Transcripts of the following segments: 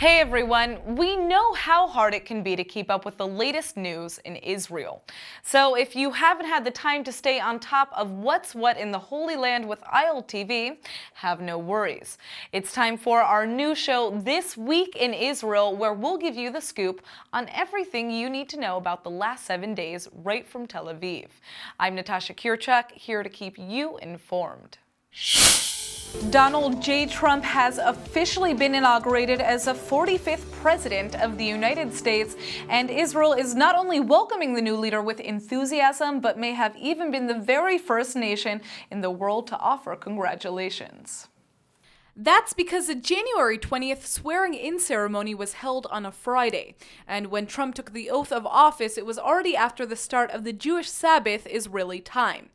Hey everyone, we know how hard it can be to keep up with the latest news in Israel. So if you haven't had the time to stay on top of what's what in the Holy Land with ILTV, have no worries. It's time for our new show, This Week in Israel, where we'll give you the scoop on everything you need to know about the last 7 days right from Tel Aviv. I'm Natasha Kirchuk, here to keep you informed. Donald J. Trump has officially been inaugurated as the 45th president of the United States, and Israel is not only welcoming the new leader with enthusiasm, but may have even been the very first nation in the world to offer congratulations. That's because the January 20th swearing-in ceremony was held on a Friday, and when Trump took the oath of office, it was already after the start of the Jewish Sabbath Israeli time.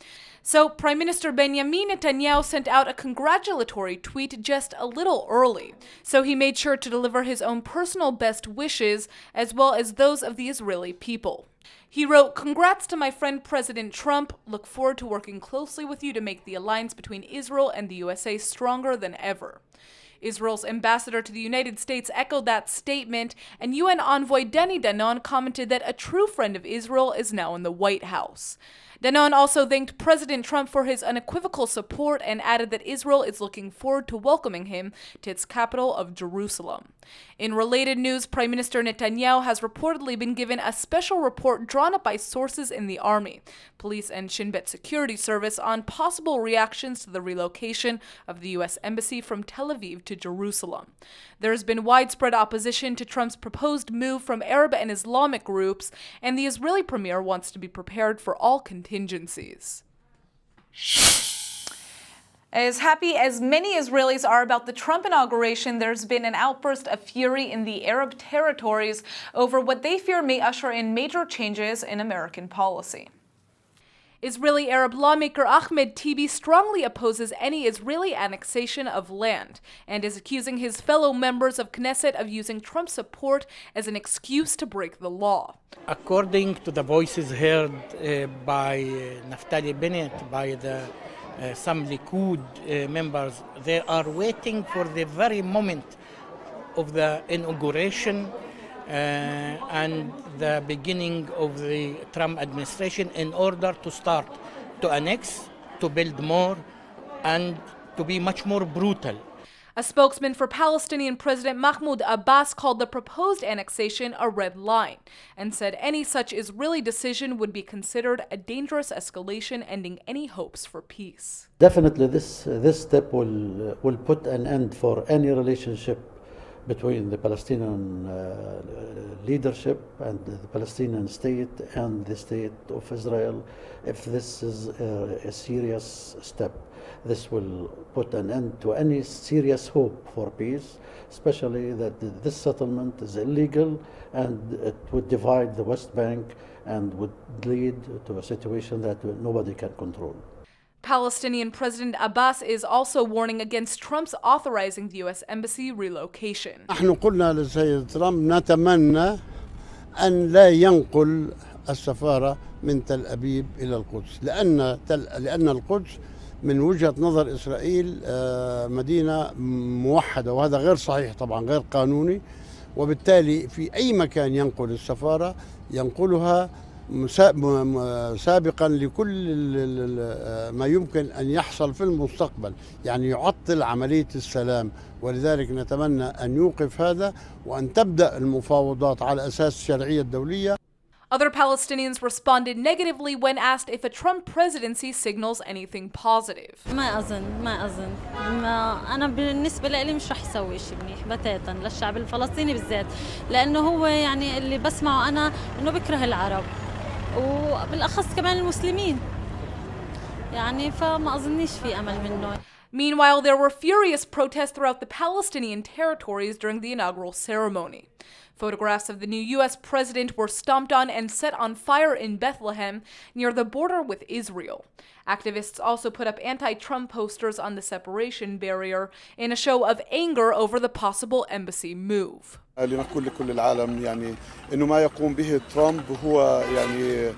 So Prime Minister Benjamin Netanyahu sent out a congratulatory tweet just a little early, so he made sure to deliver his own personal best wishes as well as those of the Israeli people. He wrote, "Congrats to my friend President Trump. Look forward to working closely with you to make the alliance between Israel and the USA stronger than ever." Israel's ambassador to the United States echoed that statement, and UN envoy Danny Danon commented that a true friend of Israel is now in the White House. Danon also thanked President Trump for his unequivocal support and added that Israel is looking forward to welcoming him to its capital of Jerusalem. In related news, Prime Minister Netanyahu has reportedly been given a special report drawn up by sources in the army, police, and Shin Bet security service on possible reactions to the relocation of the U.S. Embassy from Tel Aviv to Jerusalem. There has been widespread opposition to Trump's proposed move from Arab and Islamic groups, and the Israeli premier wants to be prepared for all contingencies. As happy as many Israelis are about the Trump inauguration, there's been an outburst of fury in the Arab territories over what they fear may usher in major changes in American policy. Israeli Arab lawmaker Ahmed Tibi strongly opposes any Israeli annexation of land and is accusing his fellow members of Knesset of using Trump's support as an excuse to break the law. According to the voices heard by Naftali Bennett, by some Likud members, they are waiting for the very moment of the inauguration and the beginning of the Trump administration in order to start to annex, to build more, and to be much more brutal. A spokesman for Palestinian President Mahmoud Abbas called the proposed annexation a red line and said any such Israeli decision would be considered a dangerous escalation, ending any hopes for peace. Definitely this step will put an end for any relationship between the Palestinian leadership and the Palestinian state and the state of Israel. If this is a serious step, this will put an end to any serious hope for peace, especially that this settlement is illegal and it would divide the West Bank and would lead to a situation that nobody can control. Palestinian President Abbas is also warning against Trump's authorizing the U.S. Embassy relocation. نحن قلنا للسيد ترامب نتمنى أن لا ينقل السفارة من تل أبيب إلى القدس لأن القدس من وجهة نظر إسرائيل مدينة موحدة، وهذا غير صحيح طبعا، غير قانوني، وبالتالي في أي مكان ينقل السفارة ينقلها سابقا لكل ما يمكن أن يحصل في المستقبل، يعني يعطل عملية السلام، ولذلك نتمنى أن يوقف هذا وأن تبدأ المفاوضات على أساس الشرعية الدولية. Other Palestinians responded negatively when asked if a Trump presidency signals anything positive. ما أظن أنا بالنسبة لي مش رح يسوي شيء منيح بتاتا للشعب الفلسطيني بالذات، لأنه هو يعني اللي بسمعه أنا إنه بكره العرب وبالأخص كمان المسلمين، يعني فما أظنيش في أمل منه. Meanwhile, there were furious protests throughout the Palestinian territories during the inaugural ceremony. Photographs of the new U.S. president were stomped on and set on fire in Bethlehem, near the border with Israel. Activists also put up anti-Trump posters on the separation barrier in a show of anger over the possible embassy move. لنقول لكل العالم يعني إنه ما يقوم به ترامب هو يعني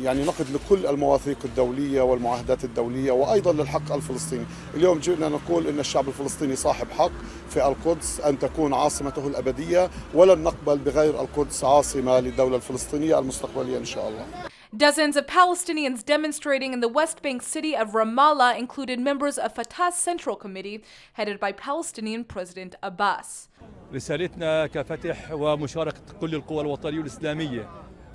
يعني نقد لكل المواثيق الدولية والمعاهدات الدولية وأيضا للحق الفلسطيني. اليوم جئنا نقول أن الشعب الفلسطيني صاحب حق في القدس أن تكون عاصمته الأبدية، ولن نقبل بغير القدس عاصمة للدولة الفلسطينية المستقبلية إن شاء الله. Dozens of Palestinians demonstrating in the West Bank city of Ramallah included members of Fatah's Central Committee, headed by Palestinian President Abbas. رسالتنا كفتح ومشاركة كل القوى الوطنية والإسلامية،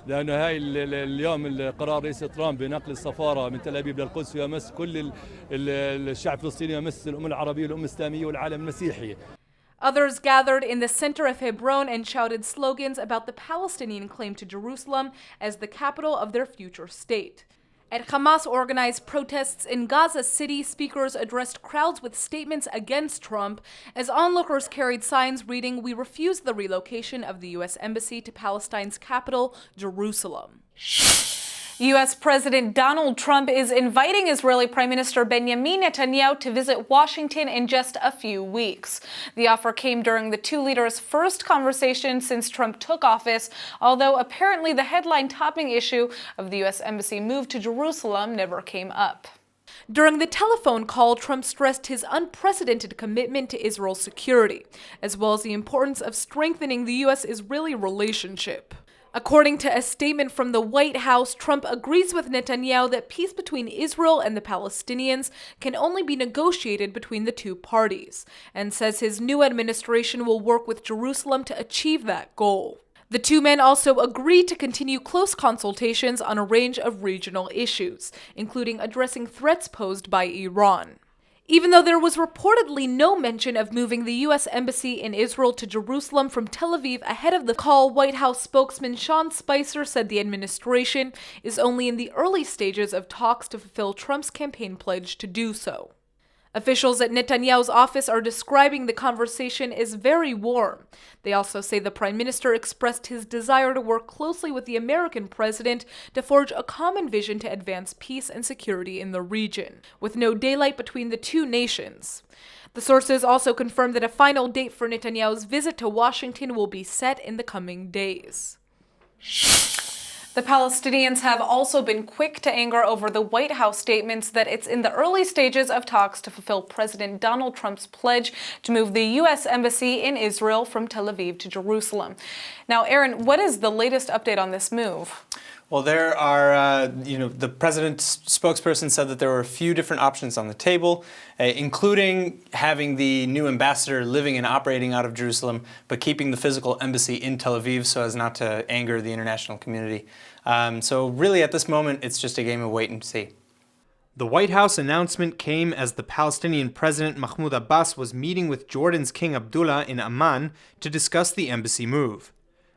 لأن هاي اليوم قرار رئيس ترامب بنقل السفارة من تل أبيب للقدس يمس كل الشعب الفلسطيني، يمس الأمة العربية والأمة الإسلامية والعالم المسيحي. Others gathered in the center of Hebron and shouted slogans about the Palestinian claim to Jerusalem as the capital of their future state. At Hamas-organized protests in Gaza City, speakers addressed crowds with statements against Trump as onlookers carried signs reading, "We refuse the relocation of the U.S. Embassy to Palestine's capital, Jerusalem." U.S. President Donald Trump is inviting Israeli Prime Minister Benjamin Netanyahu to visit Washington in just a few weeks. The offer came during the two leaders' first conversation since Trump took office, although apparently the headline-topping issue of the U.S. Embassy move to Jerusalem never came up. During the telephone call, Trump stressed his unprecedented commitment to Israel's security, as well as the importance of strengthening the U.S.-Israeli relationship. According to a statement from the White House, Trump agrees with Netanyahu that peace between Israel and the Palestinians can only be negotiated between the two parties, and says his new administration will work with Jerusalem to achieve that goal. The two men also agreed to continue close consultations on a range of regional issues, including addressing threats posed by Iran. Even though there was reportedly no mention of moving the U.S. Embassy in Israel to Jerusalem from Tel Aviv ahead of the call, White House spokesman Sean Spicer said the administration is only in the early stages of talks to fulfill Trump's campaign pledge to do so. Officials at Netanyahu's office are describing the conversation as very warm. They also say the prime minister expressed his desire to work closely with the American president to forge a common vision to advance peace and security in the region, with no daylight between the two nations. The sources also confirmed that a final date for Netanyahu's visit to Washington will be set in the coming days. The Palestinians have also been quick to anger over the White House statements that it's in the early stages of talks to fulfill President Donald Trump's pledge to move the U.S. Embassy in Israel from Tel Aviv to Jerusalem. Now, Aaron, what is the latest update on this move? Well, there are, the president's spokesperson said that there were a few different options on the table, including having the new ambassador living and operating out of Jerusalem, but keeping the physical embassy in Tel Aviv so as not to anger the international community. So really, at this moment, it's just a game of wait and see. The White House announcement came as the Palestinian President Mahmoud Abbas was meeting with Jordan's King Abdullah in Amman to discuss the embassy move.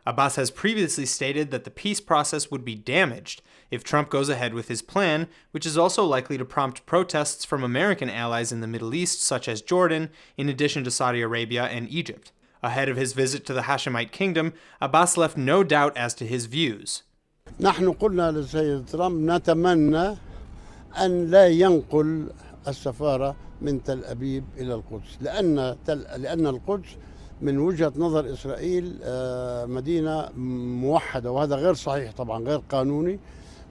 Abbas has previously stated that the peace process would be damaged if Trump goes ahead with his plan, which is also likely to prompt protests from American allies in the Middle East, such as Jordan, in addition to Saudi Arabia and Egypt. Ahead of his visit to the Hashemite kingdom, Abbas left no doubt as to his views. نحن قلنا للسيد ترامب نتمنى أن لا ينقل السفارة من تل أبيب إلى القدس لأن القدس من وجهة نظر إسرائيل مدينة موحدة، وهذا غير صحيح طبعا، غير قانوني،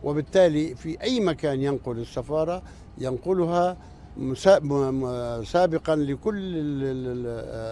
وبالتالي في أي مكان ينقل السفارة ينقلها سابقا لكل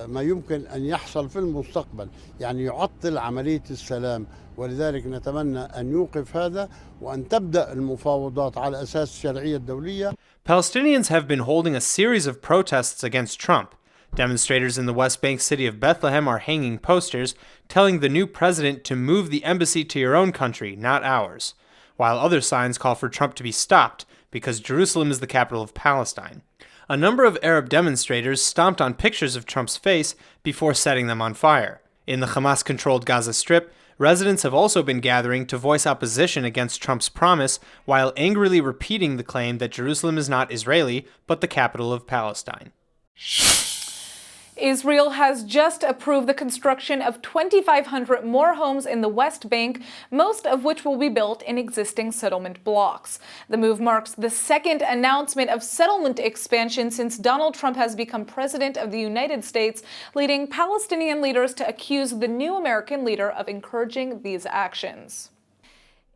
ما يمكن أن يحصل في المستقبل، يعني يعطل عملية السلام، ولذلك نتمنى أن يوقف هذا وأن تبدأ المفاوضات على أساس الشرعية الدولية. Palestinians have been holding a series of protests against Trump. Demonstrators in the West Bank city of Bethlehem are hanging posters telling the new president to move the embassy to your own country, not ours, while other signs call for Trump to be stopped because Jerusalem is the capital of Palestine. A number of Arab demonstrators stomped on pictures of Trump's face before setting them on fire. In the Hamas-controlled Gaza Strip, residents have also been gathering to voice opposition against Trump's promise while angrily repeating the claim that Jerusalem is not Israeli, but the capital of Palestine. Israel has just approved the construction of 2,500 more homes in the West Bank, most of which will be built in existing settlement blocks. The move marks the second announcement of settlement expansion since Donald Trump has become president of the United States, leading Palestinian leaders to accuse the new American leader of encouraging these actions.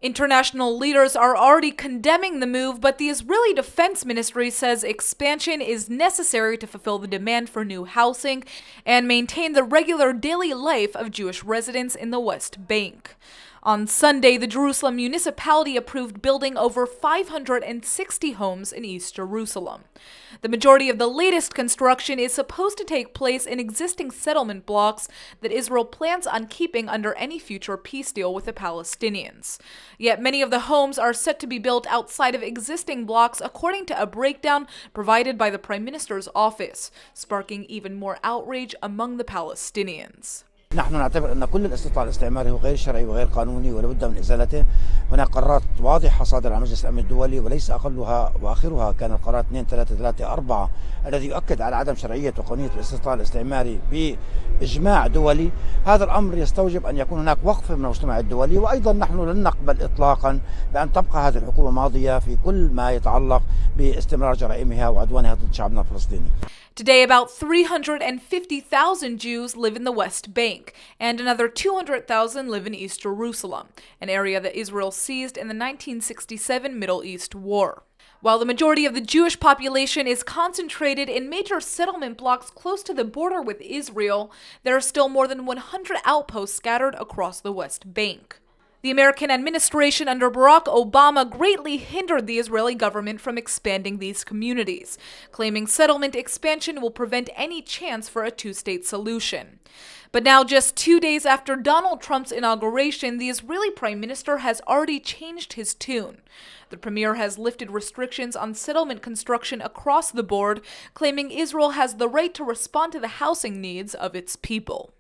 International leaders are already condemning the move, but the Israeli Defense Ministry says expansion is necessary to fulfill the demand for new housing and maintain the regular daily life of Jewish residents in the West Bank. On Sunday, the Jerusalem municipality approved building over 560 homes in East Jerusalem. The majority of the latest construction is supposed to take place in existing settlement blocks that Israel plans on keeping under any future peace deal with the Palestinians. Yet many of the homes are set to be built outside of existing blocks, according to a breakdown provided by the Prime Minister's office, sparking even more outrage among the Palestinians. نحن نعتبر أن كل الاستطلاع الاستعماري هو غير شرعي وغير قانوني ولا بد من إزالته. هناك قرارات واضحة صادرة عن مجلس الأمن الدولي وليس أقلها وآخرها كان القرار 2334 الذي يؤكد على عدم شرعية وقانونية الاستطلاع الاستعماري بإجماع دولي. هذا الأمر يستوجب أن يكون هناك وقف من المجتمع الدولي، وأيضا نحن لن نقبل إطلاقا بأن تبقى هذه الحكومة ماضية في كل ما يتعلق باستمرار جرائمها وعدوانها ضد شعبنا الفلسطيني. Today, about 350,000 Jews live in the West Bank, and another 200,000 live in East Jerusalem, an area that Israel seized in the 1967 Middle East War. While the majority of the Jewish population is concentrated in major settlement blocks close to the border with Israel, there are still more than 100 outposts scattered across the West Bank. The American administration under Barack Obama greatly hindered the Israeli government from expanding these communities, claiming settlement expansion will prevent any chance for a two-state solution. But now, just 2 days after Donald Trump's inauguration, the Israeli Prime Minister has already changed his tune. The premier has lifted restrictions on settlement construction across the board, claiming Israel has the right to respond to the housing needs of its people.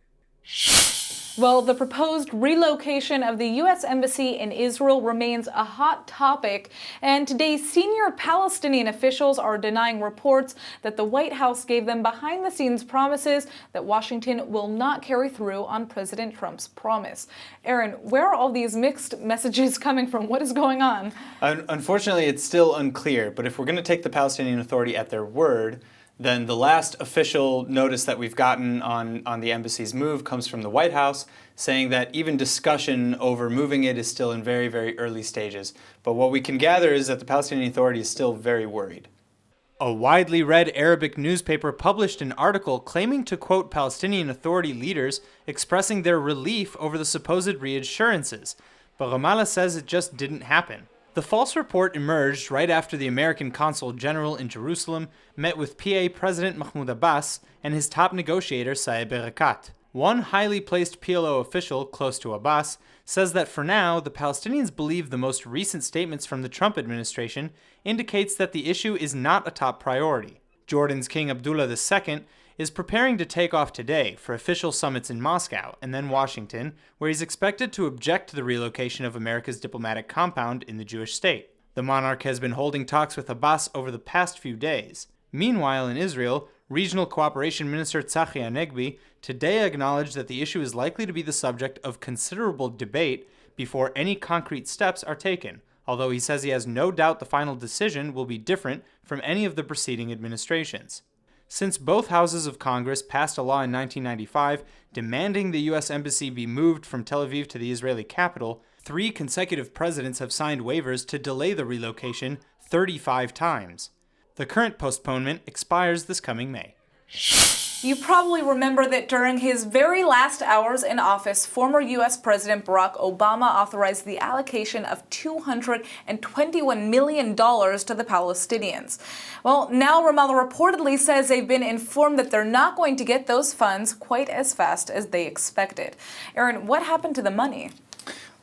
Well, the proposed relocation of the U.S. Embassy in Israel remains a hot topic, and today senior Palestinian officials are denying reports that the White House gave them behind-the-scenes promises that Washington will not carry through on President Trump's promise. Aaron, where are all these mixed messages coming from? What is going on? Unfortunately, it's still unclear, but if we're going to take the Palestinian Authority at their word, then the last official notice that we've gotten on the embassy's move comes from the White House, saying that even discussion over moving it is still in very, very early stages. But what we can gather is that the Palestinian Authority is still very worried. A widely read Arabic newspaper published an article claiming to quote Palestinian Authority leaders expressing their relief over the supposed reassurances, but Ramallah says it just didn't happen. The false report emerged right after the American Consul General in Jerusalem met with PA President Mahmoud Abbas and his top negotiator Saeb Erekat. One highly placed PLO official close to Abbas says that for now, the Palestinians believe the most recent statements from the Trump administration indicates that the issue is not a top priority. Jordan's King Abdullah II is preparing to take off today for official summits in Moscow and then Washington, where he's expected to object to the relocation of America's diplomatic compound in the Jewish state. The monarch has been holding talks with Abbas over the past few days. Meanwhile, in Israel, Regional Cooperation Minister Tzachi Hanegbi today acknowledged that the issue is likely to be the subject of considerable debate before any concrete steps are taken, although he says he has no doubt the final decision will be different from any of the preceding administrations. Since both houses of Congress passed a law in 1995 demanding the U.S. Embassy be moved from Tel Aviv to the Israeli capital, 3 consecutive presidents have signed waivers to delay the relocation 35 times. The current postponement expires this coming May. You probably remember that during his very last hours in office, former U.S. President Barack Obama authorized the allocation of $221 million to the Palestinians. Well, now Ramallah reportedly says they've been informed that they're not going to get those funds quite as fast as they expected. Aaron, what happened to the money?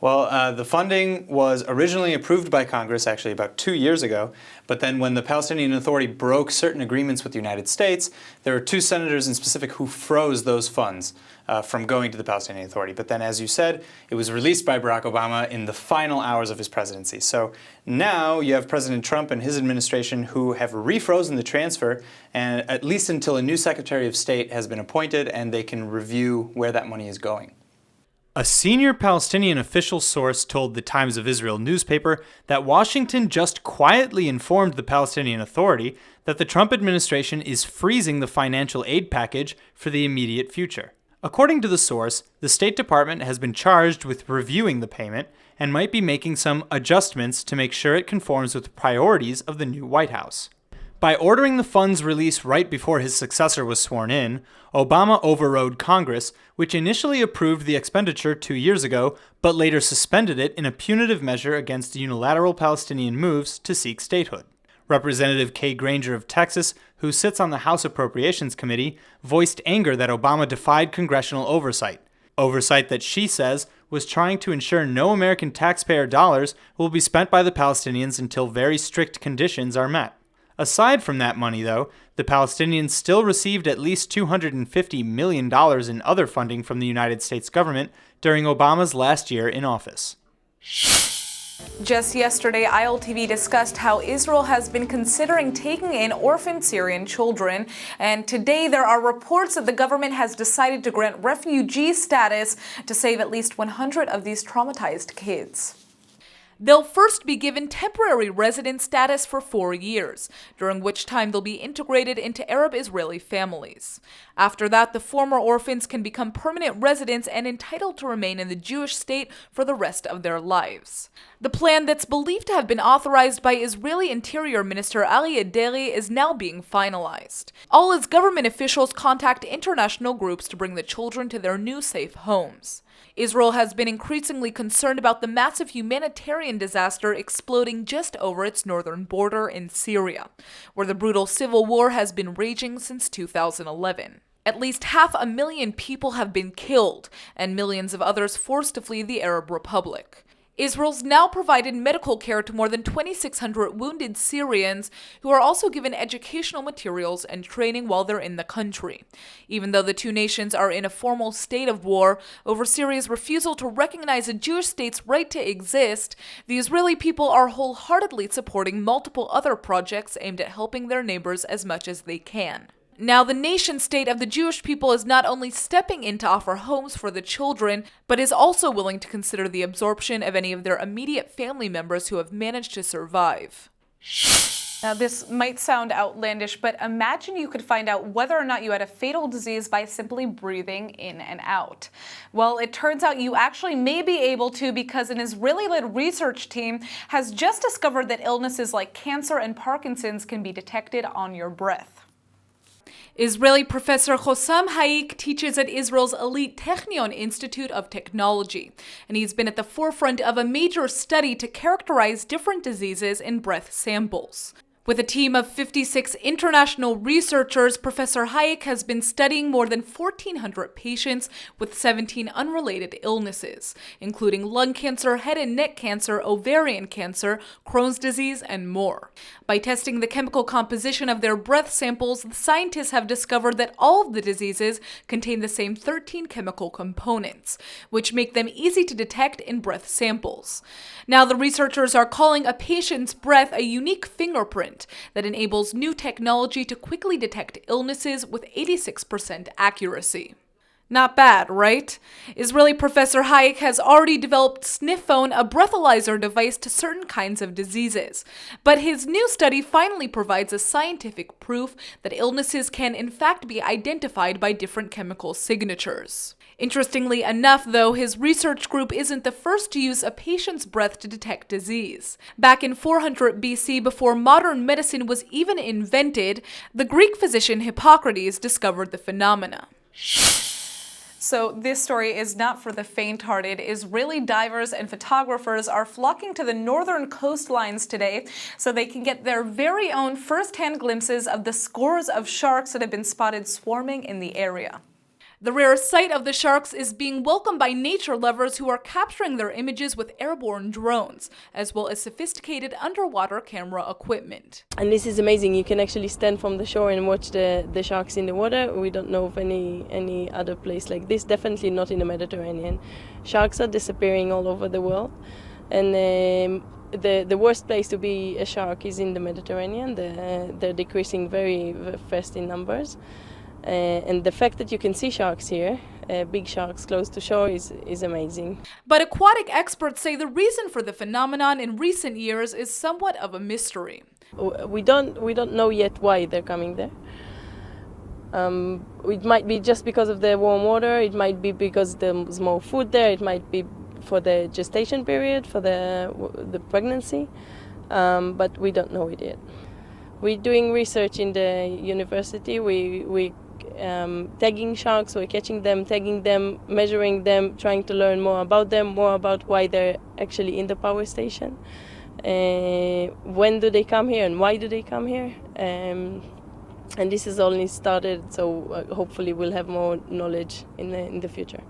Well, the funding was originally approved by Congress actually about 2 years ago, but then when the Palestinian Authority broke certain agreements with the United States, there were 2 senators in specific who froze those funds from going to the Palestinian Authority. But then, as you said, it was released by Barack Obama in the final hours of his presidency. So now you have President Trump and his administration who have refrozen the transfer, and at least until a new Secretary of State has been appointed and they can review where that money is going. A senior Palestinian official source told the Times of Israel newspaper that Washington just quietly informed the Palestinian Authority that the Trump administration is freezing the financial aid package for the immediate future. According to the source, the State Department has been charged with reviewing the payment and might be making some adjustments to make sure it conforms with the priorities of the new White House. By ordering the funds released right before his successor was sworn in, Obama overrode Congress, which initially approved the expenditure 2 years ago, but later suspended it in a punitive measure against unilateral Palestinian moves to seek statehood. Representative Kay Granger of Texas, who sits on the House Appropriations Committee, voiced anger that Obama defied congressional oversight that she says was trying to ensure no American taxpayer dollars will be spent by the Palestinians until very strict conditions are met. Aside from that money, though, the Palestinians still received at least $250 million in other funding from the United States government during Obama's last year in office. Just yesterday, ILTV discussed how Israel has been considering taking in orphan Syrian children, and today there are reports that the government has decided to grant refugee status to save at least 100 of these traumatized kids. They'll first be given temporary residence status for 4 years, during which time they'll be integrated into Arab-Israeli families. After that, the former orphans can become permanent residents and entitled to remain in the Jewish state for the rest of their lives. The plan that's believed to have been authorized by Israeli Interior Minister Ali Adeli is now being finalized. All as government officials contact international groups to bring the children to their new safe homes. Israel has been increasingly concerned about the massive humanitarian disaster exploding just over its northern border in Syria, where the brutal civil war has been raging since 2011. At least 500,000 people have been killed, and millions of others forced to flee the Arab Republic. Israel's now provided medical care to more than 2,600 wounded Syrians, who are also given educational materials and training while they're in the country. Even though the two nations are in a formal state of war over Syria's refusal to recognize a Jewish state's right to exist, the Israeli people are wholeheartedly supporting multiple other projects aimed at helping their neighbors as much as they can. Now, the nation-state of the Jewish people is not only stepping in to offer homes for the children, but is also willing to consider the absorption of any of their immediate family members who have managed to survive. Now, this might sound outlandish, but imagine you could find out whether or not you had a fatal disease by simply breathing in and out. Well, it turns out you actually may be able to, because an Israeli-led research team has just discovered that illnesses like cancer and Parkinson's can be detected on your breath. Israeli professor Hossam Haik teaches at Israel's elite Technion Institute of Technology, and he's been at the forefront of a major study to characterize different diseases in breath samples. With a team of 56 international researchers, Professor Hayek has been studying more than 1,400 patients with 17 unrelated illnesses, including lung cancer, head and neck cancer, ovarian cancer, Crohn's disease, and more. By testing the chemical composition of their breath samples, the scientists have discovered that all of the diseases contain the same 13 chemical components, which make them easy to detect in breath samples. Now, the researchers are calling a patient's breath a unique fingerprint that enables new technology to quickly detect illnesses with 86% accuracy. Not bad, right? Israeli professor Hayek has already developed Sniffphone, a breathalyzer device to certain kinds of diseases. But his new study finally provides a scientific proof that illnesses can in fact be identified by different chemical signatures. Interestingly enough, though, his research group isn't the first to use a patient's breath to detect disease. Back in 400 BC, before modern medicine was even invented, the Greek physician Hippocrates discovered the phenomena. So this story is not for the faint-hearted. Israeli divers and photographers are flocking to the northern coastlines today so they can get their very own first-hand glimpses of the scores of sharks that have been spotted swarming in the area. The rare sight of the sharks is being welcomed by nature lovers who are capturing their images with airborne drones, as well as sophisticated underwater camera equipment. And this is amazing. You can actually stand from the shore and watch the sharks in the water. We don't know of any other place like this, definitely not in the Mediterranean. Sharks are disappearing all over the world, and the worst place to be a shark is in the Mediterranean. They're decreasing very fast in numbers. And the fact that you can see sharks here, big sharks close to shore, is amazing. But aquatic experts say the reason for the phenomenon in recent years is somewhat of a mystery. We don't know yet why they're coming there. It might be just because of the warm water, it might be because there's more food there, it might be for the gestation period, for the pregnancy, but we don't know it yet. We're doing research in the university. We tagging sharks, we're catching them, tagging them, measuring them, trying to learn more about them, more about why they're actually in the power station. When do they come here and why do they come here? And this has only started, so hopefully we'll have more knowledge in the future.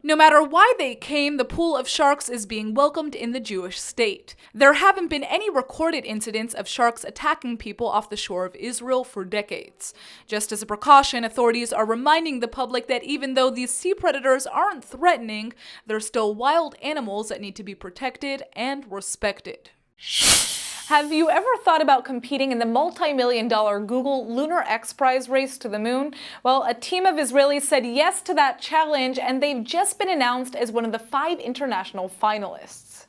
No matter why they came, the pool of sharks is being welcomed in the Jewish state. There haven't been any recorded incidents of sharks attacking people off the shore of Israel for decades. Just as a precaution, authorities are reminding the public that even though these sea predators aren't threatening, they're still wild animals that need to be protected and respected. Have you ever thought about competing in the multi-million-dollar Google Lunar XPrize race to the moon? Well, a team of Israelis said yes to that challenge, and they've just been announced as one of the 5 international finalists.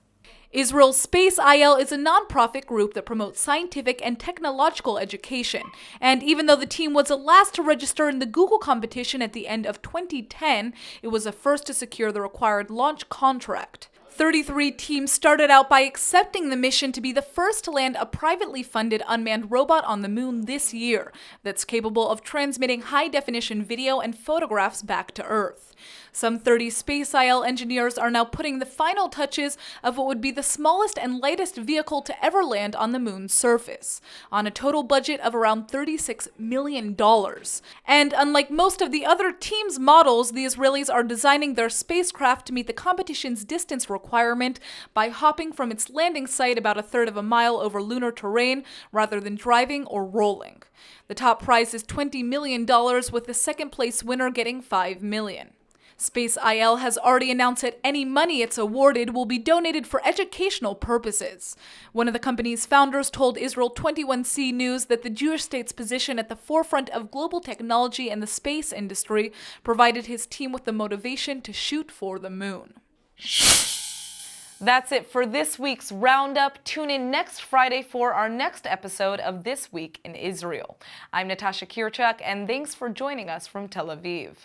Israel's Space IL is a nonprofit group that promotes scientific and technological education. And even though the team was the last to register in the Google competition at the end of 2010, it was the first to secure the required launch contract. 33 teams started out by accepting the mission to be the first to land a privately funded unmanned robot on the moon this year that's capable of transmitting high-definition video and photographs back to Earth. Some 30 Space IL engineers are now putting the final touches of what would be the smallest and lightest vehicle to ever land on the moon's surface, on a total budget of around $36 million. And unlike most of the other team's models, the Israelis are designing their spacecraft to meet the competition's distance requirement by hopping from its landing site about 1/3 of a mile over lunar terrain rather than driving or rolling. The top prize is $20 million, with the second place winner getting $5 million. Space IL has already announced that any money it's awarded will be donated for educational purposes. One of the company's founders told Israel 21C News that the Jewish state's position at the forefront of global technology and the space industry provided his team with the motivation to shoot for the moon. That's it for this week's Roundup. Tune in next Friday for our next episode of This Week in Israel. I'm Natasha Kirchak, and thanks for joining us from Tel Aviv.